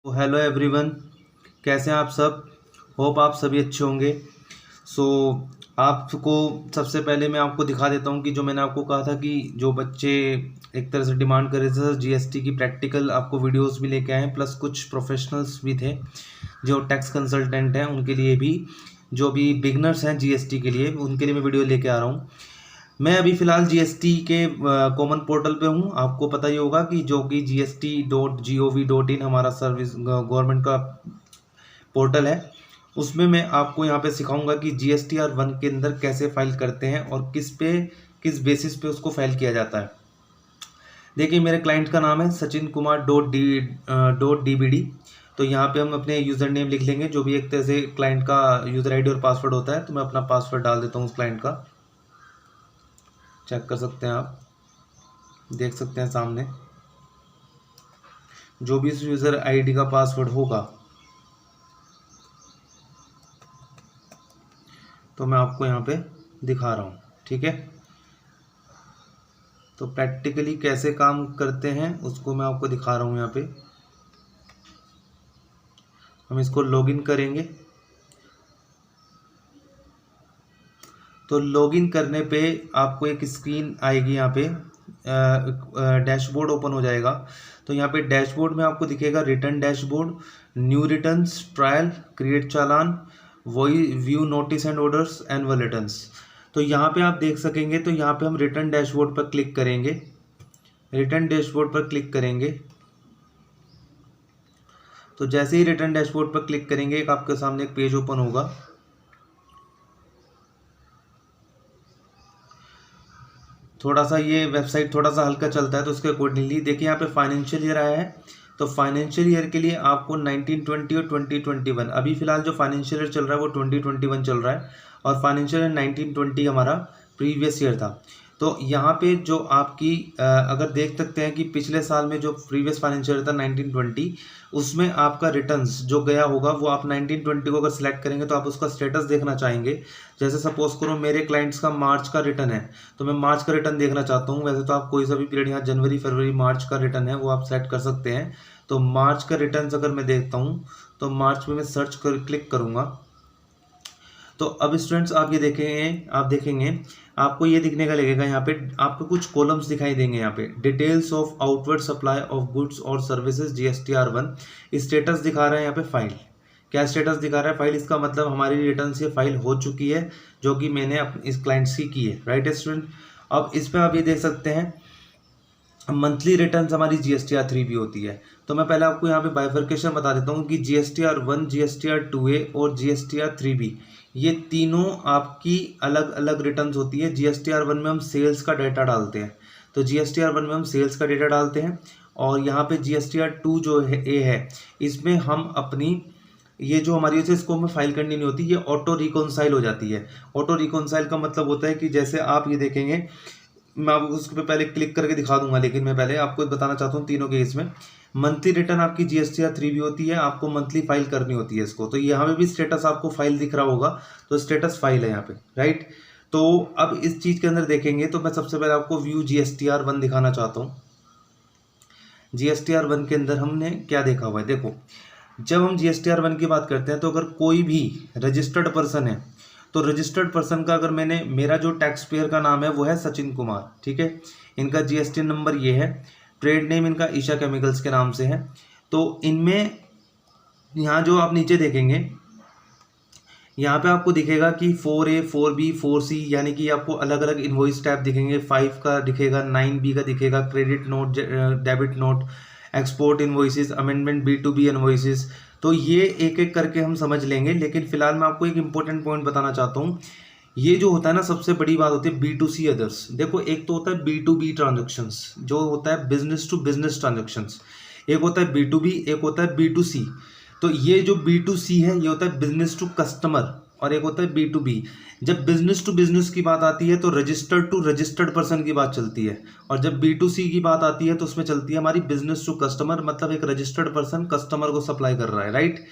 तो hello everyone, कैसे हैं आप सब। होप आप सभी अच्छे होंगे। सो आपको सबसे पहले मैं आपको दिखा देता हूं कि जो मैंने आपको कहा था कि जो बच्चे एक तरह से डिमांड कर रहे थे सर जीएसटी की प्रैक्टिकल आपको वीडियोस भी लेके आए हैं, प्लस कुछ प्रोफेशनल्स भी थे जो टैक्स कंसल्टेंट हैं, उनके लिए भी, जो भी बिगनर्स हैं जीएसटी के लिए, उनके लिए मैं वीडियो लेके आ रहा हूँ। मैं अभी फ़िलहाल जीएसटी के कॉमन पोर्टल पे हूँ। आपको पता ही होगा कि जो कि gst.gov.in हमारा सर्विस गवर्नमेंट का पोर्टल है। उसमें मैं आपको यहाँ पे सिखाऊंगा कि GSTR 1 के अंदर कैसे फाइल करते हैं और किस बेसिस पे उसको फाइल किया जाता है। देखिए, मेरे क्लाइंट का नाम है सचिन कुमार .dbd। तो यहाँ पे हम अपने यूज़र नेम लिख लेंगे, जो भी एक तरह से क्लाइंट का यूज़र आईडी और पासवर्ड होता है। तो मैं अपना पासवर्ड डाल देता हूँ उस क्लाइंट का, चेक कर सकते हैं आप, देख सकते हैं सामने जो भी इस यूज़र आईडी का पासवर्ड होगा। तो मैं आपको यहाँ पे दिखा रहा हूँ, ठीक है। तो प्रैक्टिकली कैसे काम करते हैं उसको मैं आपको दिखा रहा हूँ। यहाँ पे हम इसको लॉगिन करेंगे। तो लॉगिन करने पे आपको एक स्क्रीन आएगी, यहाँ पे डैशबोर्ड ओपन हो जाएगा। तो यहाँ पे डैशबोर्ड में आपको दिखेगा return dashboard, new returns, trial, create challan, वही view notice and orders, annual returns. तो यहाँ पे आप देख सकेंगे। तो यहाँ पे हम रिटर्न डैशबोर्ड पर क्लिक करेंगे। रिटर्न डैशबोर्ड पर क्लिक करेंगे। तो जैसे ही रिटर्न डैशबोर्ड पर क्लिक करेंगे, एक आपके सामने एक पेज ओपन होगा। थोड़ा सा ये वेबसाइट थोड़ा सा हल्का चलता है, तो उसके अकॉर्डिंगली देखिए यहाँ पे फाइनेंशियल ईयर आया है। तो फाइनेंशियल ईयर के लिए आपको 1920 और 2021, अभी फिलहाल जो फाइनेंशियल ईयर चल रहा है वो 2021 चल रहा है, और फाइनेंशियल ईयर 1920 हमारा प्रीवियस ईयर था। तो यहाँ पे जो आपकी अगर देख सकते हैं कि पिछले साल में जो प्रीवियस फाइनेंशियल ईयर था 1920, उसमें आपका रिटर्न्स जो गया होगा वो आप 1920 को अगर सिलेक्ट करेंगे तो आप उसका स्टेटस देखना चाहेंगे। जैसे सपोज करो मेरे क्लाइंट्स का मार्च का रिटर्न है, तो मैं मार्च का रिटर्न देखना चाहता हूँ। वैसे तो आप कोई सा भी पीरियड, यहाँ जनवरी फरवरी मार्च का रिटर्न है वो आप सेलेक्ट कर सकते हैं। तो मार्च का रिटर्न अगर मैं देखता हूँ तो मार्च में मैं सर्च कर क्लिक करूँगा। तो अब स्टूडेंट्स आप ये देखेंगे आपको ये दिखने का लगेगा। यहाँ पे आपको कुछ कॉलम्स दिखाई देंगे। यहाँ पे details of outward supply of goods और सर्विसेज GSTR 1 स्टेटस दिखा रहा है। यहाँ पे फाइल, क्या स्टेटस दिखा रहा है? फाइल। इसका मतलब हमारी रिटर्न से फाइल हो चुकी है, जो कि मैंने इस क्लाइंट्स की है, राइट स्टूडेंट। अब इस पर आप ये देख सकते हैं मंथली रिटर्न्स हमारी GSTR 3 भी होती है। तो मैं पहले आपको यहाँ पे बाइफर्केशन बता देता हूँ कि GSTR 1, GSTR 2A और GSTR 3B, ये तीनों आपकी अलग अलग रिटर्न्स होती है। GSTR 1 में हम सेल्स का डेटा डालते हैं, तो GSTR 1 में हम सेल्स का डेटा डालते हैं। और यहाँ पे GSTR 2 जो है ए है, इसमें हम अपनी ये जो हमारी वजह से इसको हमें फाइल करनी नहीं होती, ये ऑटो रिकॉन्साइल हो जाती है। ऑटो रिकॉन्साइल का मतलब होता है कि जैसे आप ये देखेंगे, मैं आपको उस पर पहले क्लिक करके दिखा दूंगा, लेकिन मैं पहले आपको बताना चाहता हूँ तीनों केस में मंथली रिटर्न आपकी GSTR 3 भी होती है, आपको मंथली फाइल करनी होती है इसको। तो यहाँ पे भी स्टेटस आपको फाइल दिख रहा होगा, तो स्टेटस फाइल है यहाँ पे, राइट। तो अब इस चीज़ के अंदर देखेंगे तो मैं सबसे पहले आपको व्यू GSTR 1 दिखाना चाहता हूँ। GSTR 1 के अंदर हमने क्या देखा हुआ है, देखो। जब हम GSTR 1 की बात करते हैं तो अगर कोई भी रजिस्टर्ड पर्सन है, तो रजिस्टर्ड पर्सन का अगर मेरा जो टैक्स पेयर का नाम है वो है सचिन कुमार, ठीक है। इनका GST नंबर ये है, ट्रेड नेम इनका ईशा केमिकल्स के नाम से है। तो इनमें यहाँ जो आप नीचे देखेंगे, यहाँ पे आपको दिखेगा कि 4A, 4B, 4C, यानी कि आपको अलग अलग इनवॉइस टाइप दिखेंगे। 5 का दिखेगा, 9B का दिखेगा, credit note, debit note, export invoices, amendment B2B invoices. तो ये एक एक करके हम समझ लेंगे, लेकिन फिलहाल मैं आपको एक इंपॉर्टेंट पॉइंट बताना चाहता हूँ। ये जो होता है ना, सबसे बड़ी बात होती है B2C अदर्स। देखो, एक तो होता है B2B ट्रांजेक्शन्स, जो होता है बिजनेस टू बिजनेस ट्रांजेक्शन्स। एक होता है B2B, एक होता है B2C। तो ये जो B2C है ये होता है बिजनेस टू कस्टमर, और एक होता है B2B। जब बिजनेस टू बिजनेस की बात आती है तो रजिस्टर्ड टू रजिस्टर्ड पर्सन की बात चलती है, और जब B2C की बात आती है तो उसमें चलती है हमारी बिजनेस टू कस्टमर, मतलब एक रजिस्टर्ड पर्सन कस्टमर को सप्लाई कर रहा है, राइट।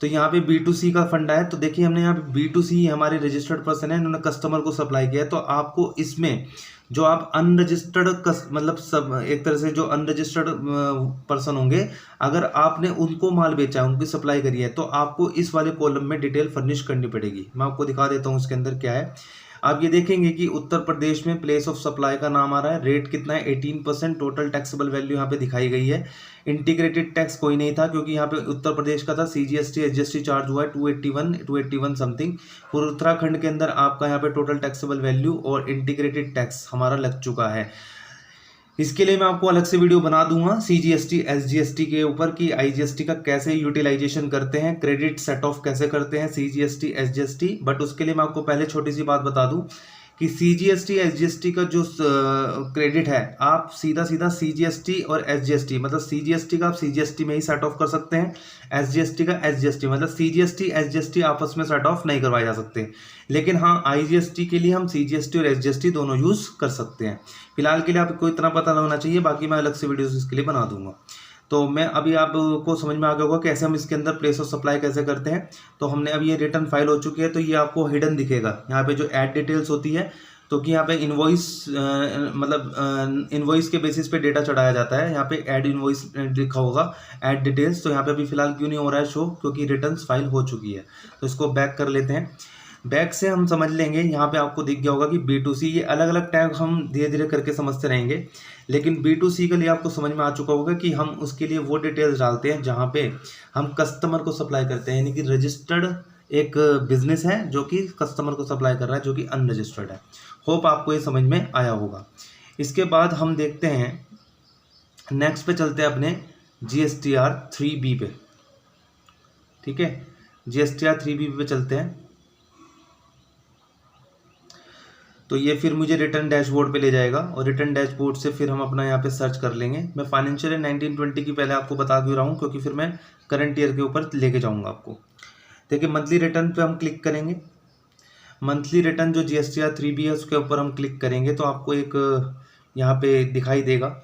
तो यहाँ पे B2C का फंडा है। तो देखिए हमने यहाँ पे B2C हमारे रजिस्टर्ड पर्सन है, इन्होंने कस्टमर को सप्लाई किया है। तो आपको इसमें जो आप अनरजिस्टर्ड मतलब सब एक तरह से जो अनरजिस्टर्ड पर्सन होंगे, अगर आपने उनको माल बेचा है, उनकी सप्लाई करी है, तो आपको इस वाले कॉलम में डिटेल फर्निश करनी पड़ेगी। मैं आपको दिखा देता हूँ इसके अंदर क्या है। आप ये देखेंगे कि उत्तर प्रदेश में प्लेस ऑफ सप्लाई का नाम आ रहा है, रेट कितना है 18%, टोटल टैक्सेबल वैल्यू यहाँ पे दिखाई गई है। इंटीग्रेटेड टैक्स कोई नहीं था क्योंकि यहाँ पे उत्तर प्रदेश का था। CGST SGST चार्ज हुआ है 281 समथिंग। पूरे उत्तराखंड के अंदर आपका यहाँ पे टोटल टैक्सेबल वैल्यू और इंटीग्रेटेड टैक्स हमारा लग चुका है। इसके लिए मैं आपको अलग से वीडियो बना दूंगा CGST SGST के ऊपर कि IGST का कैसे यूटिलाइजेशन करते हैं, क्रेडिट सेट ऑफ कैसे करते हैं CGST SGST। बट उसके लिए मैं आपको पहले छोटी सी बात बता दूं कि CGST SGST का जो क्रेडिट है, आप सीधा CGST और SGST मतलब CGST का आप CGST में ही सेट ऑफ कर सकते हैं, SGST का SGST मतलब CGST SGST आपस में सेट ऑफ नहीं करवाए जा सकते। लेकिन हाँ, IGST के लिए हम CGST और SGST दोनों यूज़ कर सकते हैं। फिलहाल के लिए आपको इतना पता होना चाहिए, बाकी मैं अलग से वीडियोस इसके लिए बना दूंगा। तो मैं अभी आपको समझ में आ गया होगा कैसे हम इसके अंदर प्लेस ऑफ सप्लाई कैसे करते हैं। तो हमने अभी ये रिटर्न फाइल हो चुकी है, तो ये आपको हिडन दिखेगा यहाँ पे जो ऐड डिटेल्स होती है। तो कि यहाँ पे इनवॉइस मतलब इनवॉइस के बेसिस पे डेटा चढ़ाया जाता है। यहाँ पे ऐड इनवॉइस लिखा होगा, ऐड डिटेल्स। तो यहाँ पे अभी फिलहाल क्यों नहीं हो रहा है शो, क्योंकि रिटर्न फाइल हो चुकी है। तो इसको बैक कर लेते हैं। बैक से हम समझ लेंगे, यहाँ पे आपको दिख गया होगा कि B2C, ये अलग अलग टैग हम धीरे धीरे करके समझते रहेंगे। लेकिन B2C के लिए आपको समझ में आ चुका होगा कि हम उसके लिए वो डिटेल्स डालते हैं जहाँ पे हम कस्टमर को सप्लाई करते हैं, यानी कि रजिस्टर्ड एक बिजनेस है जो कि कस्टमर को सप्लाई कर रहा है, जो कि अनरजिस्टर्ड है। होप आपको ये समझ में आया होगा। इसके बाद हम देखते हैं, नेक्स्ट पे चलते हैं अपने GSTR 3B पे। ठीक है, GSTR 3B पे चलते हैं। तो ये फिर मुझे रिटर्न डैशबोर्ड पे ले जाएगा और रिटर्न डैशबोर्ड से फिर हम अपना यहाँ पे सर्च कर लेंगे। मैं फाइनेंशियल ईयर 1920 की पहले आपको बता क्यों रहा हूँ, क्योंकि फिर मैं करंट ईयर के ऊपर लेके जाऊँगा आपको। देखिए मंथली रिटर्न पे हम क्लिक करेंगे। मंथली रिटर्न जो GSTR 3B है उसके ऊपर हम क्लिक करेंगे तो आपको एक यहाँ पे दिखाई देगा।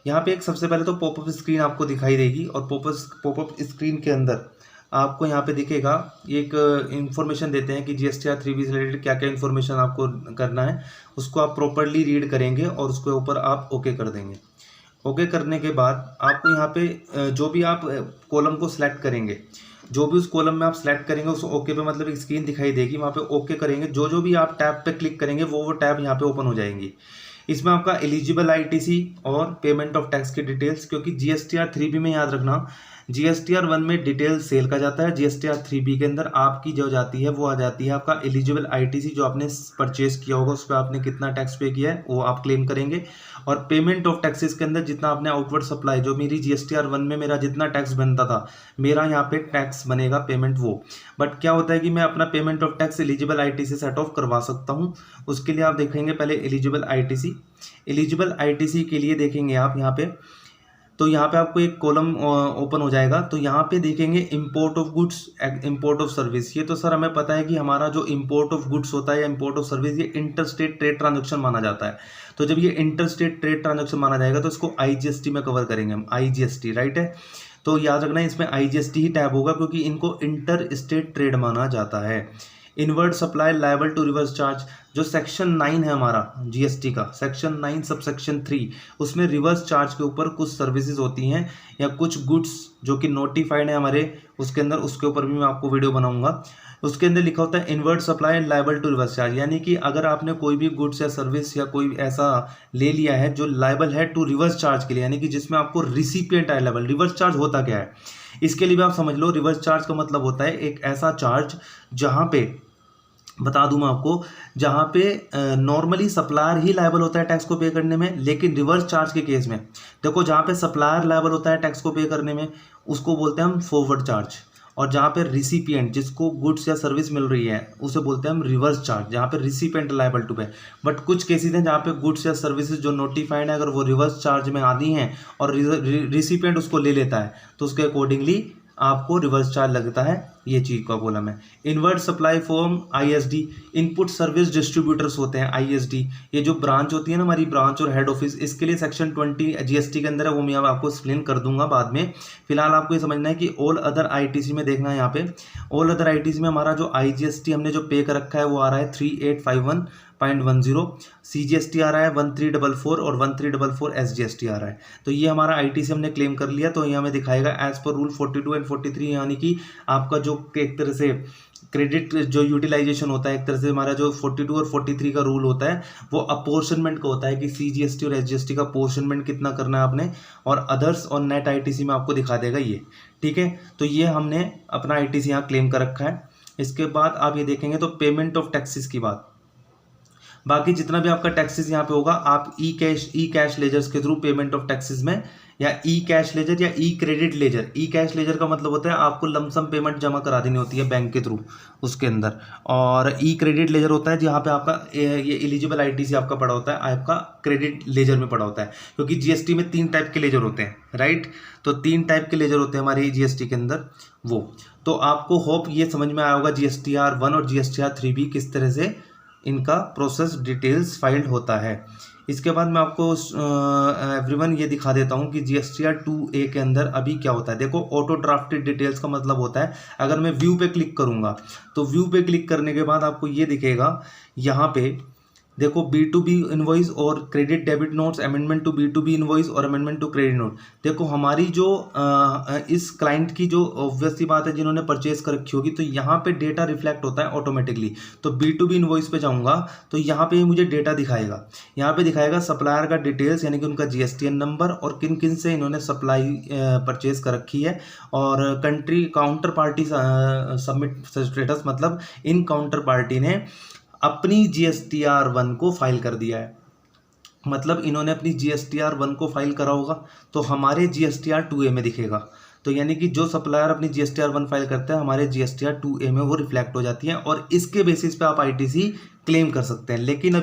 यहाँ पे एक सबसे पहले तो पॉपअप स्क्रीन आपको दिखाई देगी और पॉपअप स्क्रीन के अंदर आपको यहाँ पे दिखेगा एक इन्फॉर्मेशन देते हैं कि GSTR 3B से रिलेटेड क्या क्या इन्फॉर्मेशन आपको करना है। उसको आप प्रॉपरली रीड करेंगे और उसके ऊपर आप ओके कर देंगे। ओके करने के बाद आपको यहाँ पे जो भी आप कॉलम को सिलेक्ट करेंगे, जो भी उस कॉलम में आप सिलेक्ट करेंगे उस ओके पे मतलब एक स्क्रीन दिखाई देगी, वहाँ पे ओके करेंगे। जो भी आप टैब पे क्लिक करेंगे वो टैब यहाँ पे ओपन हो जाएंगी। इसमें आपका एलिजिबल ITC और पेमेंट ऑफ टैक्स की डिटेल्स, क्योंकि GSTR 3B में याद रखना GSTR 1 में डिटेल सेल का जाता है, GSTR 3B के अंदर आपकी जो जाती है वो आ जाती है आपका एलिजिबल ITC, जो आपने परचेज किया होगा उस पर आपने कितना टैक्स पे किया है वो आप क्लेम करेंगे। और पेमेंट ऑफ टैक्सेस के अंदर जितना आपने आउटवर्ड सप्लाई, जो मेरी GSTR 1 में मेरा जितना टैक्स बनता था, मेरा यहाँ पे टैक्स बनेगा पेमेंट वो। बट क्या होता है कि मैं अपना payment of tax eligible ITC set of करवा सकता हूँ। उसके लिए आप देखेंगे पहले एलिजिबल ITC। एलिजिबल ITC के लिए देखेंगे आप यहाँ पे, तो यहाँ पे आपको एक कॉलम ओपन हो जाएगा। तो यहाँ पे देखेंगे import of goods, import of service. ये तो सर हमें पता है कि हमारा जो इंपोर्ट ऑफ गुड्स होता है या इंपोर्ट ऑफ सर्विस, ये इंटर स्टेट ट्रेड ट्रांजैक्शन माना जाता है। तो जब ये इंटर स्टेट ट्रेड ट्रांजैक्शन माना जाएगा तो इसको IGST में कवर करेंगे हम, IGST, राइट है। तो याद रखना इसमें IGST ही टैब होगा क्योंकि इनको इंटर स्टेट ट्रेड माना जाता है। Inward supply liable to reverse charge, जो सेक्शन 9 है हमारा GST का, सेक्शन 9 सब सेक्शन 3, उसमें रिवर्स चार्ज के ऊपर कुछ सर्विसेज होती हैं या कुछ गुड्स जो कि नोटिफाइड है हमारे उसके अंदर, उसके ऊपर भी मैं आपको वीडियो बनाऊंगा। उसके अंदर लिखा होता है inward supply liable to reverse charge, यानी कि अगर आपने कोई भी गुड्स या सर्विस या कोई ऐसा ले लिया है जो लायबल है टू रिवर्स चार्ज के लिए, यानी कि जिसमें आपको रिसिपिएंट है लायबल। रिवर्स चार्ज होता क्या है इसके लिए भी आप समझ लो। रिवर्स चार्ज का मतलब होता है एक ऐसा चार्ज जहाँ पे, बता दूं मैं आपको, जहाँ पे नॉर्मली सप्लायर ही लायबल होता है टैक्स को पे करने में, लेकिन रिवर्स चार्ज के केस में देखो जहाँ पे सप्लायर लायबल होता है टैक्स को पे करने में उसको बोलते हैं हम फॉरवर्ड चार्ज, और जहाँ पे रिसिपिएंट जिसको गुड्स या सर्विस मिल रही है उसे बोलते हैं हम रिवर्स चार्ज, जहाँ पे रिसिपिएंट लायबल टू पे। बट कुछ केसेस हैं जहाँ पे गुड्स या सर्विसेज जो नोटिफाइड है अगर वो रिवर्स चार्ज में आती हैं और रिसिपिएंट उसको ले लेता है तो उसके अकॉर्डिंगली आपको रिवर्स चार्ज लगता है, ये चीज़ का कॉलम है। Inward supply form ISD, input service distributors होते हैं ISD, ये जो ब्रांच होती है ना हमारी ब्रांच और हेड ऑफिस, इसके लिए सेक्शन 20 GST के अंदर है, वो मैं आपको एक्सप्लेन कर दूंगा बाद में। फिलहाल आपको ये समझना है कि ऑल अदर ITC में देखना है, यहाँ पे ऑल अदर ITC में हमारा जो IGST हमने जो पे कर रखा है वो आ रहा है 3851.10, CGST आ रहा है 1344 और 1344 SGST आ रहा है। तो ये हमारा ITC हमने क्लेम कर लिया, तो ये हमें दिखाएगा एज पर रूल 42 एंड 43, यानी कि आपका जो एक तरह से क्रेडिट जो यूटिलाइजेशन होता है, एक तरह से हमारा जो 42 और 43 का रूल होता है वो अपोर्शनमेंट का होता है कि CGST और SGST का अपोर्शनमेंट कितना करना है आपने, और अदर्स और नेट ITC में आपको दिखा देगा ये, ठीक है। तो ये हमने अपना ITC यहाँ क्लेम कर रखा है। इसके बाद आप ये देखेंगे तो पेमेंट ऑफ टैक्सेस की बात, बाकी जितना भी आपका टैक्सेस यहाँ पे होगा आप ई कैश लेजर्स के थ्रू पेमेंट ऑफ टैक्सेस में, या ई कैश लेजर या ई क्रेडिट लेजर, ई कैश लेजर का मतलब होता है आपको लमसम पेमेंट जमा करा देनी होती है बैंक के थ्रू उसके अंदर, और ई क्रेडिट लेजर होता है जहाँ पे आपका ये एलिजिबल ITC आपका पड़ा होता है, आपका क्रेडिट लेजर में पड़ा होता है, क्योंकि GST में 3 टाइप के लेजर होते हैं, राइट। तो 3 टाइप के लेजर होते हैं हमारे GST के अंदर वो। तो आपको होप ये समझ में आया होगा GSTR1 और GSTR3 भी किस तरह से इनका प्रोसेस डिटेल्स फाइल्ड होता है। इसके बाद मैं आपको एवरीवन ये दिखा देता हूँ कि GSTR2A के अंदर अभी क्या होता है। देखो ऑटो ड्राफ्टेड डिटेल्स का मतलब होता है, अगर मैं व्यू पे क्लिक करूँगा तो व्यू पे क्लिक करने के बाद आपको ये दिखेगा यहाँ पे, देखो B2B इनवॉइस और credit debit notes, amendment to B2B invoice और अमेंडमेंट टू क्रेडिट नोट। देखो हमारी जो इस क्लाइंट की जो ऑब्वियस सी बात है जिन्होंने परचेज कर रखी होगी, तो यहाँ पे डेटा रिफ्लेक्ट होता है ऑटोमेटिकली। तो B2B इनवॉइस पे जाऊँगा तो यहाँ पे मुझे डेटा दिखाएगा, यहाँ पे दिखाएगा सप्लायर का डिटेल्स, यानी कि उनका GSTN नंबर और किन किन से इन्होंने सप्लाई परचेज कर रखी है, और country counter party submit status, मतलब इन काउंटर पार्टी ने अपनी GSTR1 को फाइल कर दिया है, मतलब इन्होंने अपनी GSTR1 को फाइल करा होगा तो हमारे GSTR2A में दिखेगा। तो यानी कि जो सप्लायर अपनी GSTR1 फाइल करता है हमारे GSTR2A में वो रिफ्लेक्ट हो जाती है, और इसके बेसिस पे आप ITC क्लेम कर सकते हैं। लेकिन अभी